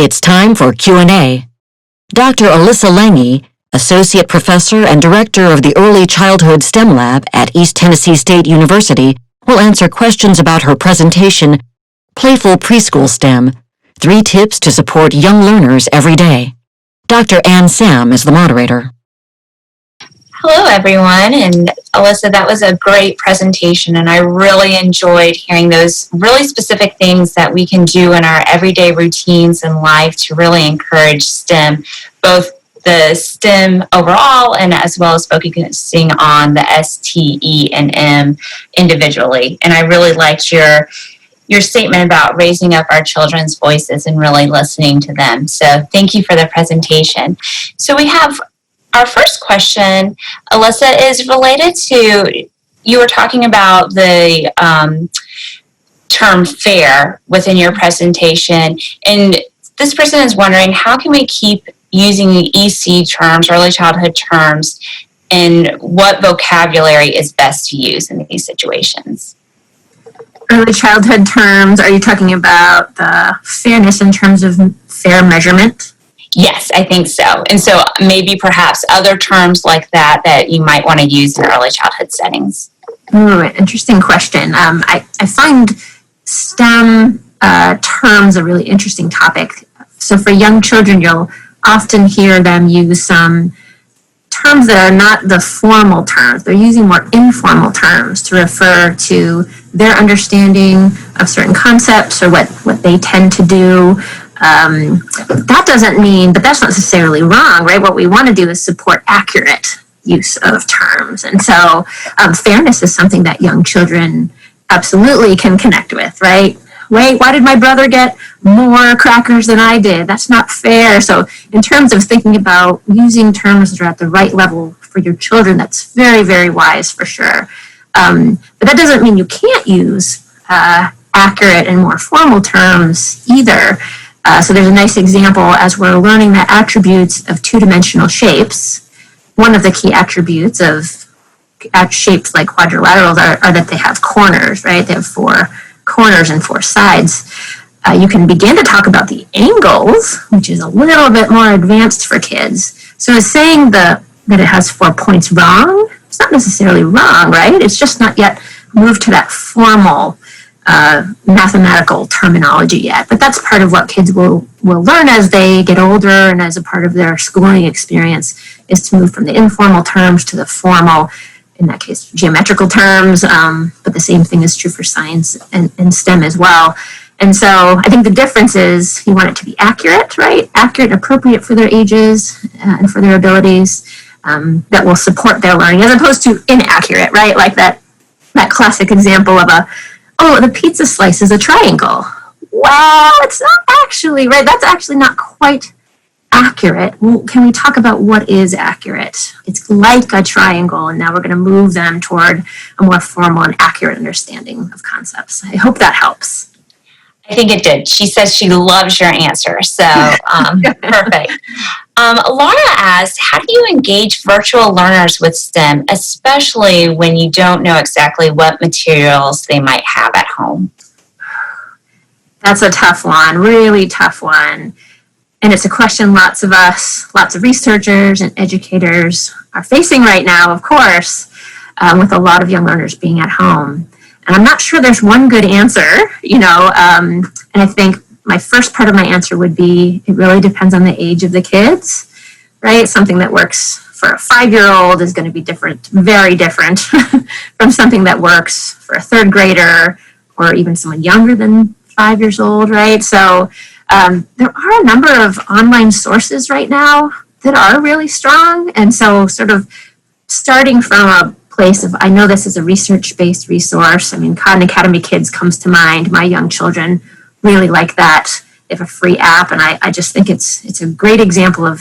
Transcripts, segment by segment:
It's time for Q&A. Dr. Alyssa Lange, Associate Professor and Director of the Early Childhood STEM Lab at East Tennessee State University, will answer questions about her presentation, Playful Preschool STEM, 3 Tips to Support Young Learners Every Day. Dr. Ann Sam is the moderator. Hello, everyone. And Alyssa, that was a great presentation, and I really enjoyed hearing those really specific things that we can do in our everyday routines in life to really encourage STEM, both the STEM overall and as well as focusing on the S, T, E, and M individually. And I really liked your statement about raising up our children's voices and really listening to them. So thank you for the presentation. So we have our first question, Alyssa, is related to, you were talking about the term fair within your presentation, and this person is wondering, how can we keep using the EC terms, early childhood terms, and what vocabulary is best to use in these situations? Early childhood terms, are you talking about the fairness in terms of fair measurement? Yes, I think so. And so maybe perhaps other terms like that you might want to use in early childhood settings. Ooh, interesting question. I find STEM terms a really interesting topic. So for young children, you'll often hear them use some terms that are not the formal terms. They're using more informal terms to refer to their understanding of certain concepts or what they tend to do. That doesn't mean, but that's not necessarily wrong, right? What we want to do is support accurate use of terms. And so fairness is something that young children absolutely can connect with, right? Wait, why did my brother get more crackers than I did? That's not fair. So in terms of thinking about using terms that are at the right level for your children, that's very, very wise for sure. But that doesn't mean you can't use accurate and more formal terms either. So there's a nice example as we're learning the attributes of two-dimensional shapes. One of the key attributes of shapes like quadrilaterals are that they have corners, right? They have 4 corners and 4 sides. You can begin to talk about the angles, which is a little bit more advanced for kids. So is saying that it has 4 points wrong? It's not necessarily wrong, right? It's just not yet moved to that formal mathematical terminology yet, but that's part of what kids will learn as they get older and as a part of their schooling experience, is to move from the informal terms to the formal, in that case, geometrical terms, but the same thing is true for science and STEM as well. And so I think the difference is you want it to be accurate, right? Accurate and appropriate for their ages and for their abilities, that will support their learning, as opposed to inaccurate, right? Like that classic example of the pizza slice is a triangle. Well, it's not actually, right? That's actually not quite accurate. Well, can we talk about what is accurate? It's like a triangle, and now we're going to move them toward a more formal and accurate understanding of concepts. I hope that helps. I think it did. She says she loves your answer, so perfect. Laura asked, how do you engage virtual learners with STEM, especially when you don't know exactly what materials they might have at home? That's a tough one, really tough one. And it's a question lots of us, lots of researchers and educators are facing right now, of course, with a lot of young learners being at home. And I'm not sure there's one good answer, and I think my first part of my answer would be, it really depends on the age of the kids, right? Something that works for a 5-year-old is going to be different, very different from something that works for a 3rd grader or even someone younger than 5 years old, right? So there are a number of online sources right now that are really strong. And so sort of starting from a place of, I know this is a research-based resource. I mean, Khan Academy Kids comes to mind. My young children really like that. They have a free app, and I just think it's a great example of,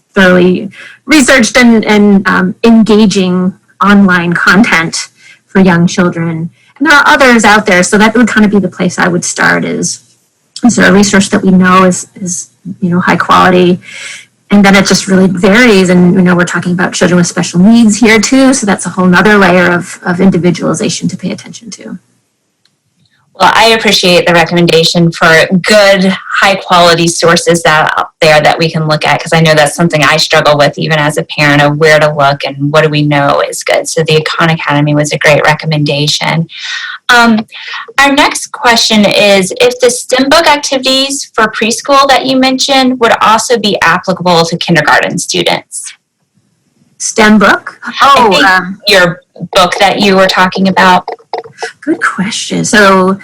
thoroughly researched and engaging online content for young children. And there are others out there, so that would kind of be the place I would start. Is there a resource that we know is high quality? And then it just really varies, and we're talking about children with special needs here too, so that's a whole nother layer of individualization to pay attention to. Well, I appreciate the recommendation for good, high-quality sources that are out there that we can look at, because I know that's something I struggle with even as a parent, of where to look and what do we know is good. So the Khan Academy was a great recommendation. Our next question is, if the STEM book activities for preschool that you mentioned would also be applicable to kindergarten students? STEM book? Your book that you were talking about. Good question. So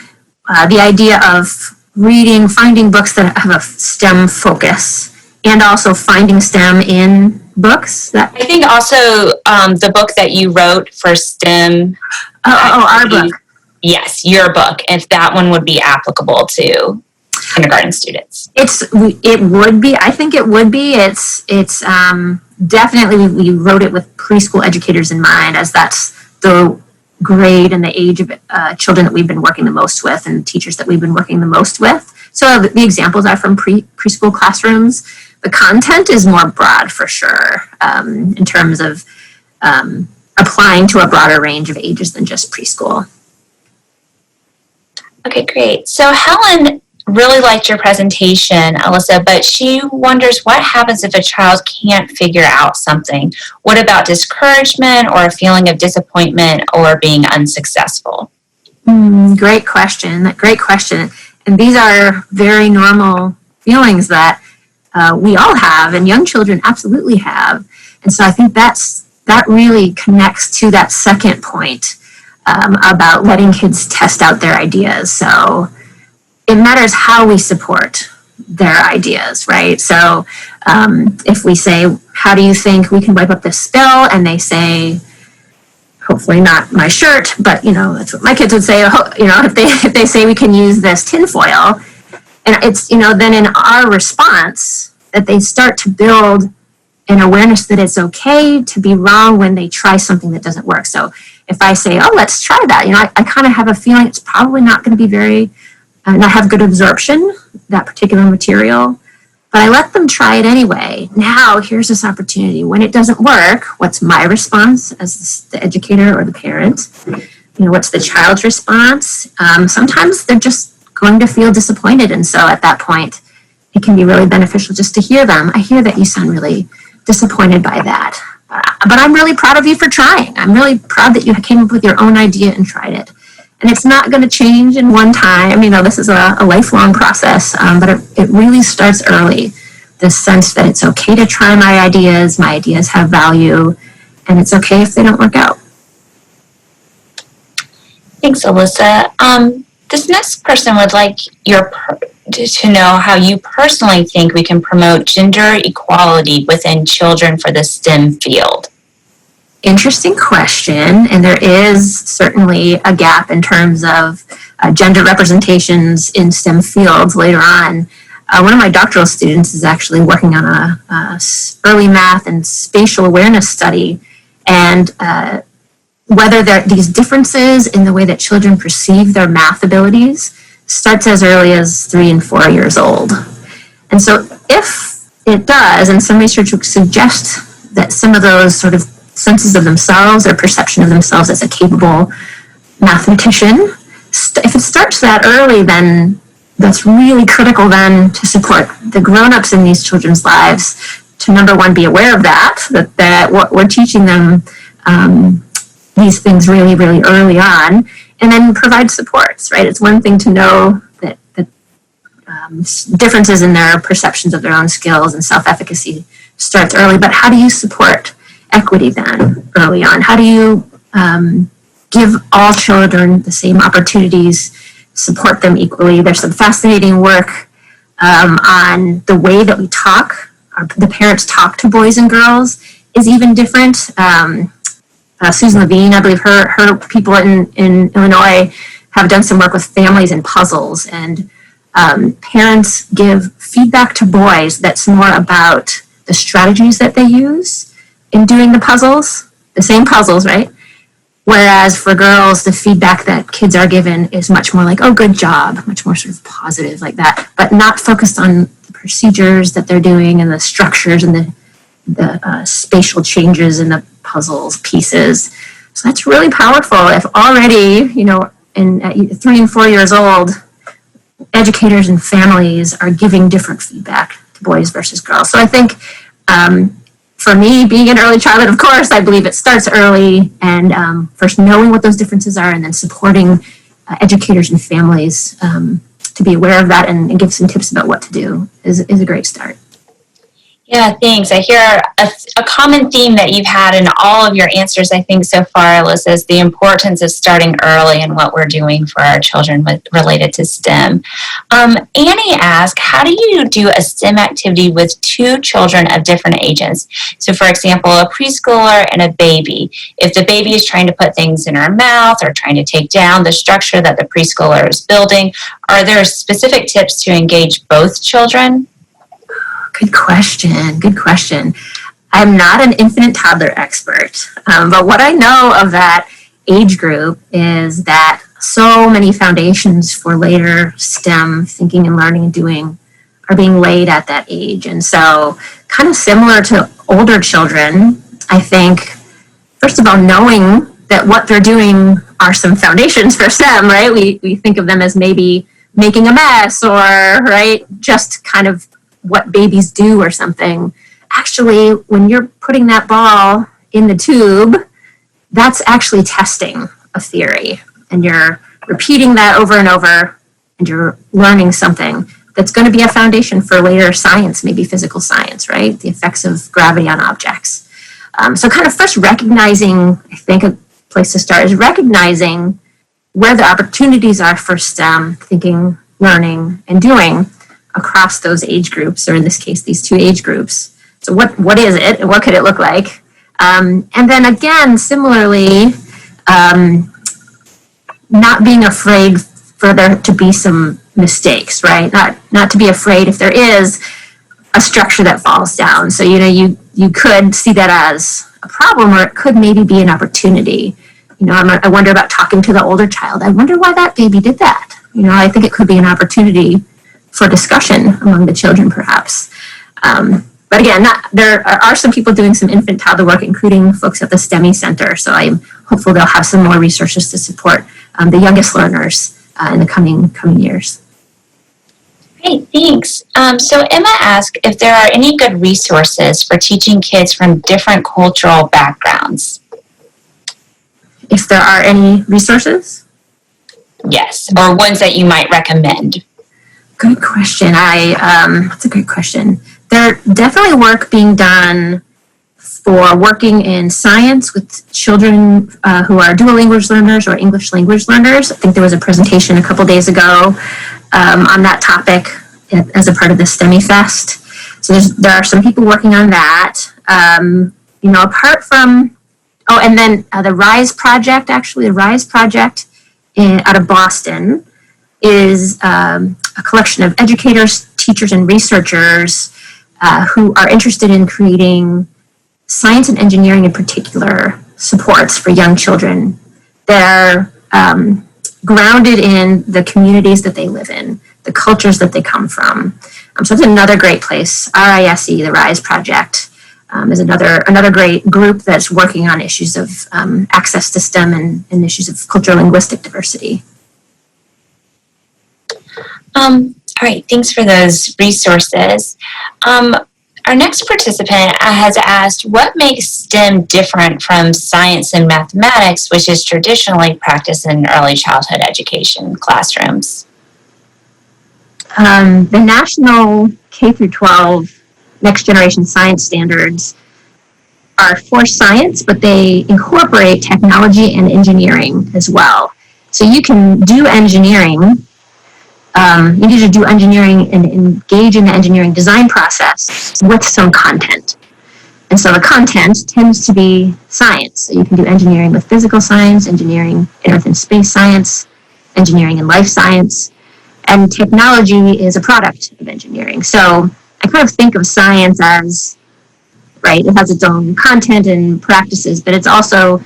the idea of finding books that have a STEM focus, and also finding STEM in books. I think also the book that you wrote for STEM. Our book. Yes, your book, if that one would be applicable to kindergarten students. It would be. I think it would be. It's definitely, we wrote it with preschool educators in mind, as that's the grade and the age of children that we've been working the most with, and teachers that we've been working the most with. So the examples are from preschool classrooms. The content is more broad for sure, in terms of applying to a broader range of ages than just preschool. Okay, great. So Helen really liked your presentation, Alyssa, but she wonders what happens if a child can't figure out something. What about discouragement or a feeling of disappointment or being unsuccessful? Great question. And these are very normal feelings that we all have, and young children absolutely have. And so I think that really connects to that second point about letting kids test out their ideas. So it matters how we support their ideas, right? So if we say, how do you think we can wipe up this spill? And they say, hopefully not my shirt, but that's what my kids would say. If they say we can use this tinfoil, and it's, then in our response, that they start to build an awareness that it's okay to be wrong when they try something that doesn't work. So if I say, oh, let's try that, I kind of have a feeling it's probably not going to be not have good absorption, that particular material, but I let them try it anyway. Now, here's this opportunity. When it doesn't work, what's my response as the educator or the parent? What's the child's response? Sometimes they're just going to feel disappointed, and so at that point, it can be really beneficial just to hear them. I hear that you sound really disappointed by that, but I'm really proud of you for trying. I'm really proud that you came up with your own idea and tried it. And it's not going to change in one time. This is a lifelong process, but it really starts early. This sense that it's okay to try my ideas have value, and it's okay if they don't work out. Thanks, Alyssa. This next person would like to know how you personally think we can promote gender equality within children for the STEM field. Interesting question, and there is certainly a gap in terms of gender representations in STEM fields later on. One of my doctoral students is actually working on a early math and spatial awareness study, and whether these differences in the way that children perceive their math abilities starts as early as 3 and 4 years old. And so if it does, and some research would suggest that some of those sort of senses of themselves or perception of themselves as a capable mathematician, if it starts that early, then that's really critical then to support the grown-ups in these children's lives to, number one, be aware of that what we're teaching them these things really, really early on, and then provide supports, right? It's one thing to know that differences in their perceptions of their own skills and self-efficacy starts early, but how do you support equity then early on? How do you give all children the same opportunities, support them equally? There's some fascinating work on the way that we talk, the parents talk to boys and girls is even different. Susan Levine, I believe her people in Illinois have done some work with families and puzzles, and parents give feedback to boys that's more about the strategies that they use in doing the puzzles, the same puzzles, right? Whereas for girls, the feedback that kids are given is much more like, oh, good job, much more sort of positive like that, but not focused on the procedures that they're doing and the structures and the spatial changes in the puzzles pieces. So that's really powerful. If already, and at 3 and 4 years old, educators and families are giving different feedback to boys versus girls. So I think for me, being in early childhood, of course, I believe it starts early, and first knowing what those differences are and then supporting educators and families to be aware of that and give some tips about what to do is a great start. Yeah, thanks. I hear a common theme that you've had in all of your answers, I think, so far, Alyssa, is the importance of starting early and what we're doing for our children related to STEM. Annie asked, how do you do a STEM activity with two children of different ages? So, for example, a preschooler and a baby. If the baby is trying to put things in her mouth or trying to take down the structure that the preschooler is building, are there specific tips to engage both children? Good question. I'm not an infant toddler expert, but what I know of that age group is that so many foundations for later STEM thinking and learning and doing are being laid at that age. And so kind of similar to older children, I think, first of all, knowing that what they're doing are some foundations for STEM, right? We think of them as maybe making a mess or, right, just kind of what babies do or something. Actually, when you're putting that ball in the tube, that's actually testing a theory. And you're repeating that over and over, and you're learning something that's going to be a foundation for later science, maybe physical science, right? The effects of gravity on objects. So kind of first recognizing, I think a place to start is recognizing where the opportunities are for STEM, thinking, learning, and doing across those age groups, or in this case, these two age groups. So what is it, and what could it look like? And then again, similarly, not being afraid for there to be some mistakes, right? Not to be afraid if there is a structure that falls down. So, you could see that as a problem, or it could maybe be an opportunity. I wonder about talking to the older child. I wonder why that baby did that. I think it could be an opportunity for discussion among the children, perhaps. But again, there are some people doing some infant toddler work, including folks at the STEMI Center. So I'm hopeful they'll have some more resources to support the youngest learners in the coming years. Great, thanks. So Emma asked if there are any good resources for teaching kids from different cultural backgrounds. If there are any resources? Yes, or ones that you might recommend. Good question. That's a great question. There's definitely work being done for working in science with children who are dual language learners or English language learners. I think there was a presentation a couple days ago on that topic as a part of the STEMIEFest. So there are some people working on that. Apart from, and then the RISE project, out of Boston, is a collection of educators, teachers, and researchers who are interested in creating science and engineering in particular supports for young children that are grounded in the communities that they live in, the cultures that they come from. So that's another great place. RISE, the RISE project, is another great group that's working on issues of access to STEM and issues of cultural linguistic diversity. All right, thanks for those resources. Our next participant has asked, what makes STEM different from science and mathematics, which is traditionally practiced in early childhood education classrooms? The national K-12 Next Generation Science Standards are for science, but they incorporate technology and engineering as well. So you can do engineering. You need to do engineering and engage in the engineering design process with some content. And so the content tends to be science. So you can do engineering with physical science, engineering in earth and space science, engineering in life science, and technology is a product of engineering. So I kind of think of science as, right, it has its own content and practices, but it's also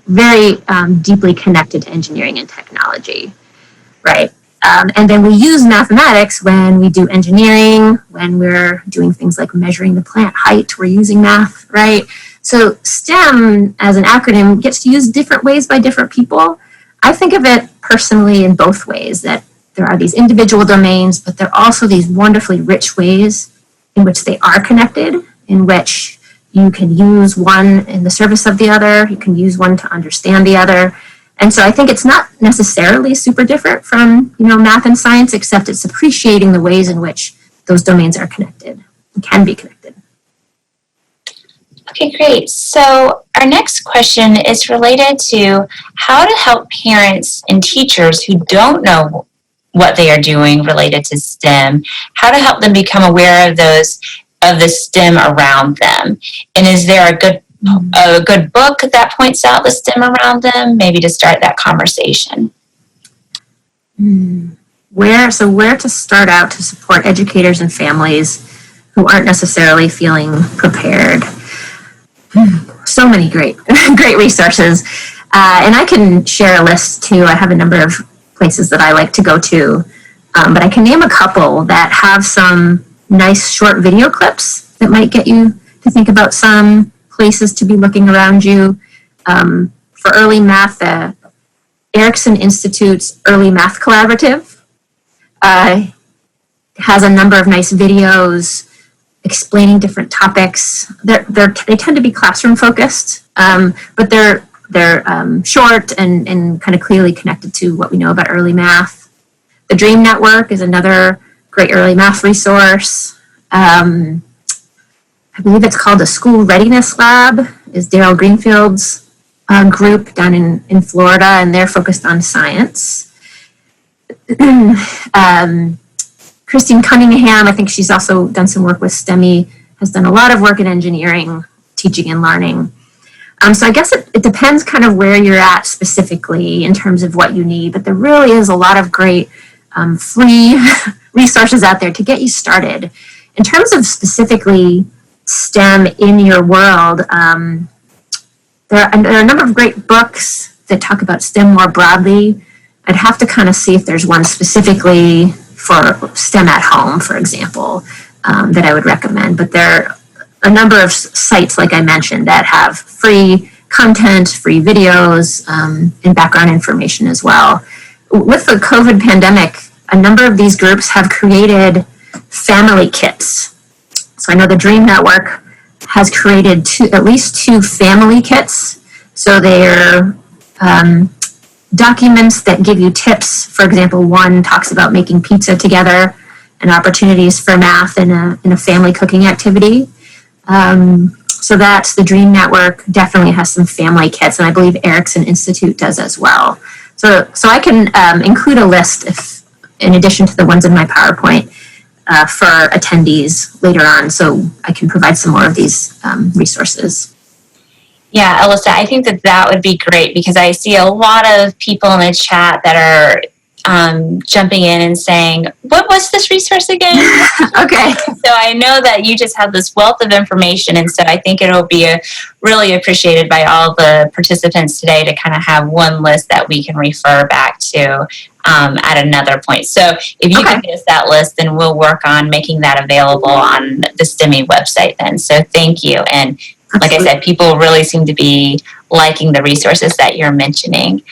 very deeply connected to engineering and technology, right? And then we use mathematics when we do engineering, when we're doing things like measuring the plant height, we're using math, right? So STEM as an acronym gets used different ways by different people. I think of it personally in both ways, that there are these individual domains, but there are also these wonderfully rich ways in which they are connected, in which you can use one in the service of the other, you can use one to understand the other. And so I think it's not necessarily super different from, math and science, except it's appreciating the ways in which those domains are connected and can be connected. Okay, great. So our next question is related to how to help parents and teachers who don't know what they are doing related to STEM, how to help them become aware of the STEM around them. And is there a good book that points out the STEM around them, maybe to start that conversation? Where to start out to support educators and families who aren't necessarily feeling prepared? So many great resources. And I can share a list too. I have a number of places that I like to go to, but I can name a couple that have some nice short video clips that might get you to think about some places to be looking around you. For early math, the Erickson Institute's Early Math Collaborative has a number of nice videos explaining different topics. They tend to be classroom focused, but they're short and kind of clearly connected to what we know about early math. The Dream Network is another great early math resource. I believe it's called the School Readiness Lab, is Daryl Greenfield's group down in Florida, and they're focused on science. Christine Cunningham, I think she's also done some work with STEMI, has done a lot of work in engineering, teaching and learning. So I guess it depends kind of where you're at specifically in terms of what you need, but there really is a lot of great free resources out there to get you started. In terms of specifically STEM in your world, there are a number of great books that talk about STEM more broadly. I'd have to kind of see if there's one specifically for STEM at home, for example, that I would recommend. But there are a number of sites, like I mentioned, that have free content, free videos, and background information as well. With the COVID pandemic, a number of these groups have created family kits. So I know the Dream Network has created at least two family kits. So they're documents that give you tips. For example, one talks about making pizza together and opportunities for math in a family cooking activity. So that's the Dream Network definitely has some family kits, and I believe Erickson Institute does as well. So I can include a list in addition to the ones in my PowerPoint for attendees later on, so I can provide some more of these resources. Yeah, Alyssa, I think that would be great because I see a lot of people in the chat that are jumping in and saying, what was this resource again? Okay. So I know that you just have this wealth of information, and so I think it'll be really appreciated by all the participants today to kind of have one list that we can refer back to at another point. So if you can get us that list, then we'll work on making that available on the STEMI website then. So thank you. And like I said, people really seem to be liking the resources that you're mentioning.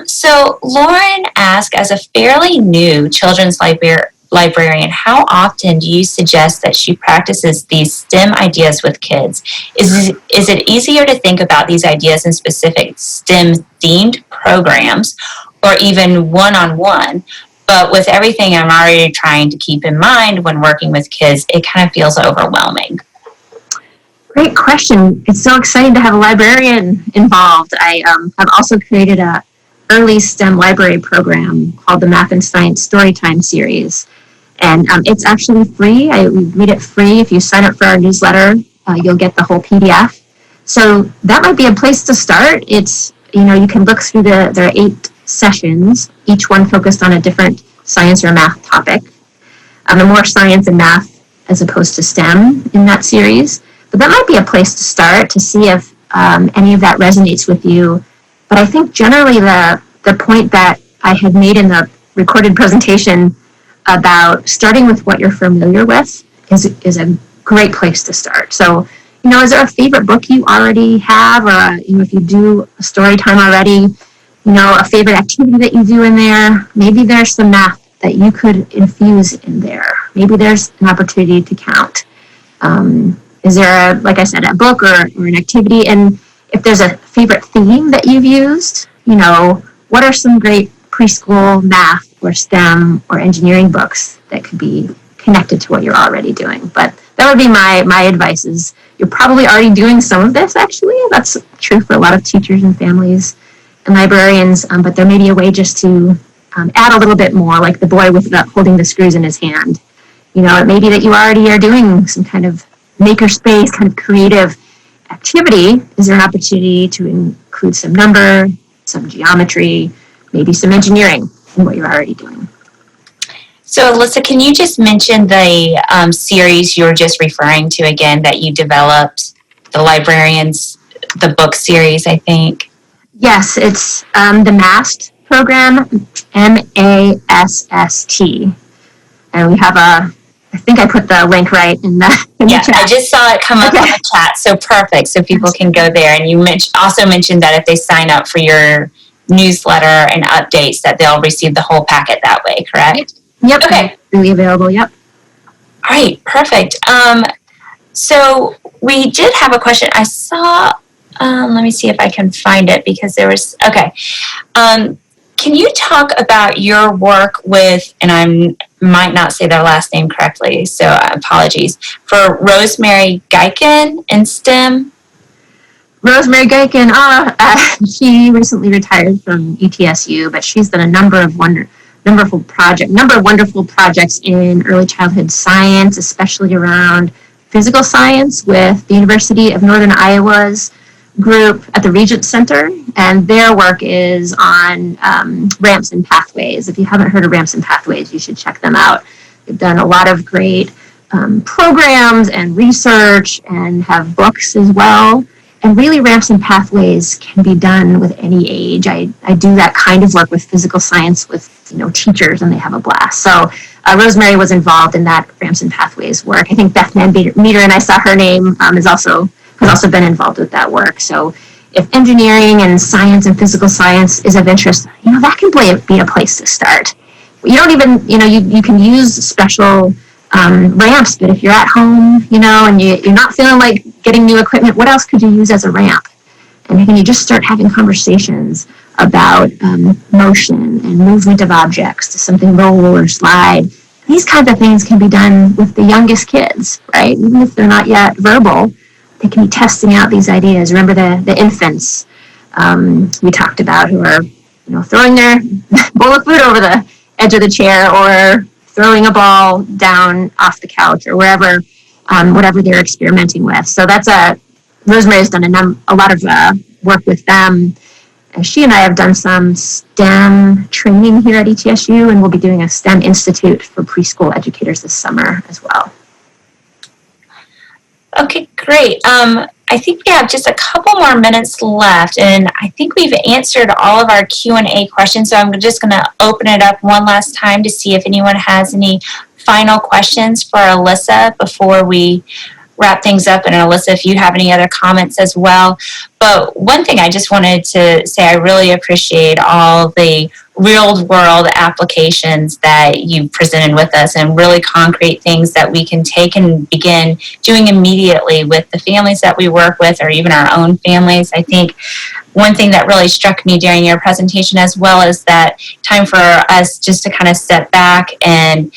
So Lauren asked, as a fairly new children's librarian, how often do you suggest that she practices these STEM ideas with kids? Is it easier to think about these ideas in specific STEM-themed programs or even one-on-one? But with everything I'm already trying to keep in mind when working with kids, it kind of feels overwhelming. Great question. It's so exciting to have a librarian involved. I have also created a early STEM library program called the Math and Science Storytime series. And it's actually free. We made it free. If you sign up for our newsletter, you'll get the whole PDF. So that might be a place to start. It's, you can look through there are 8 sessions, each one focused on a different science or math topic. The more science and math as opposed to STEM in that series. But that might be a place to start to see if any of that resonates with you. But I think generally the point that I had made in the recorded presentation about starting with what you're familiar with is a great place to start. So, is there a favorite book you already have, or if you do a story time already, a favorite activity that you do in there. Maybe there's some math that you could infuse in there. Maybe there's an opportunity to count. Is there, like I said, a book or an activity? And if there's a favorite theme that you've used, what are some great preschool math or STEM or engineering books that could be connected to what you're already doing? But that would be my advice is you're probably already doing some of this, actually. That's true for a lot of teachers and families and librarians, but there may be a way just to add a little bit more, like the boy with holding the screws in his hand. It may be that you already are doing some kind of makerspace, kind of creative activity. Is there an opportunity to include some number, some geometry, maybe some engineering in what you're already doing? So, Alyssa, can you just mention the series you were just referring to again that you developed, the librarians, the book series, I think? Yes, it's the MAST program, MASST. And we have I think I put the link right in the chat. I just saw it come up in the chat, so perfect. So people can go there. And you also mentioned that if they sign up for your newsletter and updates, that they'll receive the whole packet that way, correct? Yep. Okay. Really available, yep. All right, perfect. So we did have a question. I saw, let me see if I can find it because there was, okay. Can you talk about your work with, and I might not say their last name correctly, so apologies, for Rosemary Geiken in STEM? Rosemary Geiken, she recently retired from ETSU, but she's done a number of wonderful projects in early childhood science, especially around physical science with the University of Northern Iowa's group at the Regent Center, and their work is on ramps and pathways. If you haven't heard of ramps and pathways, you should check them out. They've done a lot of great programs and research and have books as well. And really, ramps and pathways can be done with any age. I do that kind of work with physical science with teachers, and they have a blast. So Rosemary was involved in that ramps and pathways work. I think Beth Meter, and I saw her name, has also been involved with that work. So if engineering and science and physical science is of interest, that can be a place to start. You don't even, you can use special ramps, but if you're at home, and you're not feeling like getting new equipment, what else could you use as a ramp? And then you just start having conversations about motion and movement of objects. Does something roll or slide? These kinds of things can be done with the youngest kids, right? Even if they're not yet verbal, they can be testing out these ideas. Remember the infants we talked about who are, throwing their bowl of food over the edge of the chair or throwing a ball down off the couch or wherever, whatever they're experimenting with. So Rosemary has done a lot of work with them. She and I have done some STEM training here at ETSU, and we'll be doing a STEM Institute for preschool educators this summer as well. Okay, great. I think we have just a couple more minutes left, and I think we've answered all of our Q&A questions, so I'm just going to open it up one last time to see if anyone has any final questions for Alyssa before we wrap things up. And Alyssa, if you have any other comments as well. But one thing I just wanted to say, I really appreciate all the real world applications that you presented with us and really concrete things that we can take and begin doing immediately with the families that we work with or even our own families. I think one thing that really struck me during your presentation as well is that time for us just to kind of step back and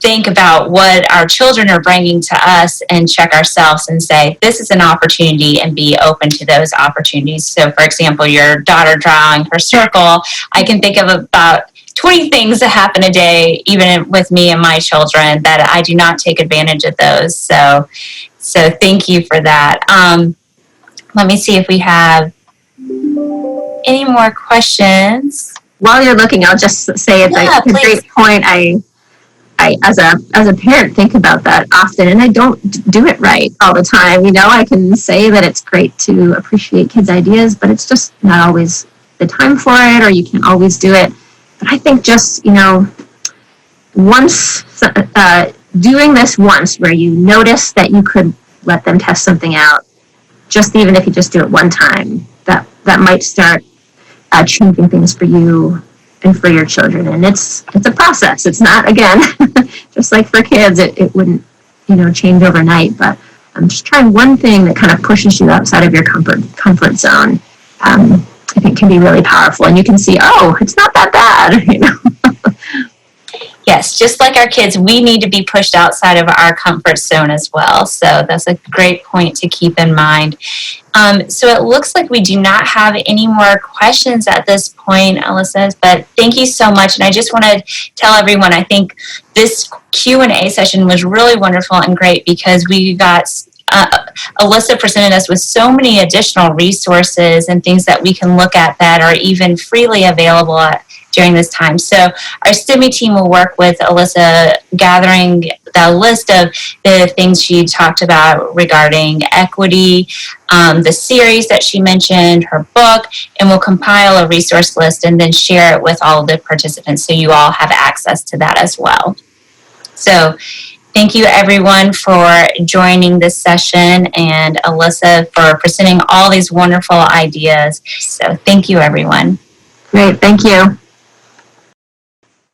think about what our children are bringing to us and check ourselves and say, this is an opportunity, and be open to those opportunities. So, for example, your daughter drawing her circle, I can think of about 20 things that happen a day, even with me and my children, that I do not take advantage of those. So thank you for that. Let me see if we have any more questions. While you're looking, I'll just say it's a great point. I as a parent think about that often, and I don't do it right all the time. I can say that it's great to appreciate kids' ideas, but it's just not always the time for it, or you can't always do it. But I think just, once, doing this once where you notice that you could let them test something out, just even if you just do it one time, that might start changing things for you and for your children. And it's a process. It's not, again, just like for kids, it wouldn't, change overnight, but just trying one thing that kind of pushes you outside of your comfort zone. I think can be really powerful, and you can see, oh, it's not that bad, Yes, just like our kids, we need to be pushed outside of our comfort zone as well. So that's a great point to keep in mind. So it looks like we do not have any more questions at this point, Alyssa, but thank you so much. And I just want to tell everyone, I think this Q&A session was really wonderful and great because we got Alyssa presented us with so many additional resources and things that we can look at that are even freely available during this time. So our STEMI team will work with Alyssa gathering the list of the things she talked about regarding equity, the series that she mentioned, her book, and we'll compile a resource list and then share it with all of the participants so you all have access to that as well. So thank you everyone for joining this session and Alyssa for presenting all these wonderful ideas. So thank you everyone. Great, thank you.